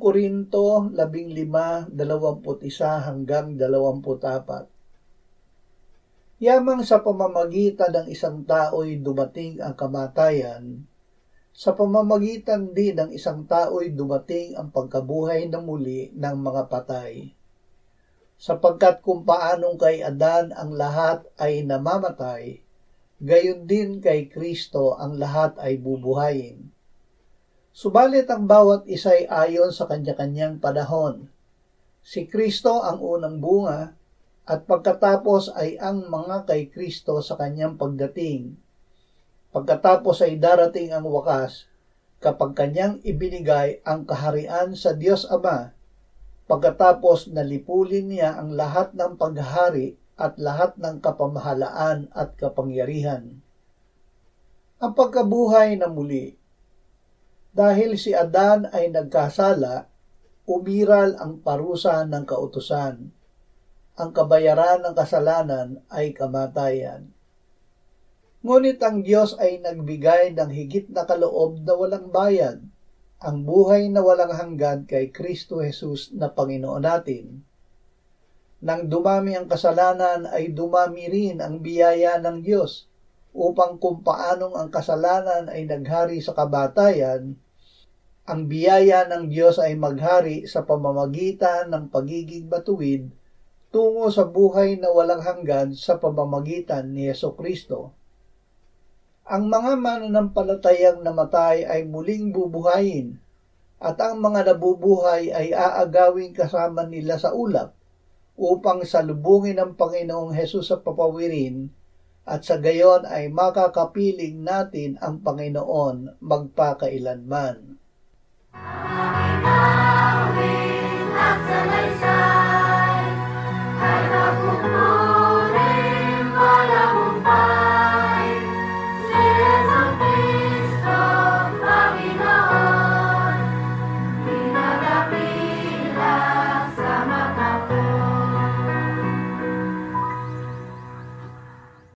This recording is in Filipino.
Korinto 15:21-24. Yamang sa pamamagitan ng isang tao'y dumating ang kamatayan, sa pamamagitan din ng isang tao'y dumating ang pagkabuhay na muli ng mga patay. Sapagkat kung paanong kay Adan ang lahat ay namamatay, gayon din kay Kristo ang lahat ay bubuhayin. Subalit ang bawat isa'y ayon sa kanya-kanyang panahon. Si Kristo ang unang bunga, at pagkatapos ay ang mga kay Kristo sa kanyang pagdating. Pagkatapos ay darating ang wakas, kapag kanyang ibinigay ang kaharian sa Diyos Ama, pagkatapos nalipulin niya ang lahat ng paghahari at lahat ng kapamahalaan at kapangyarihan. Ang pagkabuhay na muli. Dahil si Adan ay nagkasala, umiral ang parusa ng kautusan. Ang kabayaran ng kasalanan ay kamatayan. Ngunit ang Diyos ay nagbigay ng higit na kaloob na walang bayad, ang buhay na walang hanggan kay Kristo Jesus na Panginoon natin. Nang dumami ang kasalanan ay dumami rin ang biyaya ng Diyos, upang kung paanong ang kasalanan ay naghari sa kamatayan, ang biyaya ng Diyos ay maghari sa pamamagitan ng pagiging matuwid tungo sa buhay na walang hanggan sa pamamagitan ni Jesucristo. Ang mga mananampalatayang namatay ay muling bubuhayin, at ang mga nabubuhay ay aagawing kasama nila sa ulap upang salubungin ng Panginoong Hesus sa papawirin, at sa gayon ay makakapiling natin ang Panginoon magpakailanman.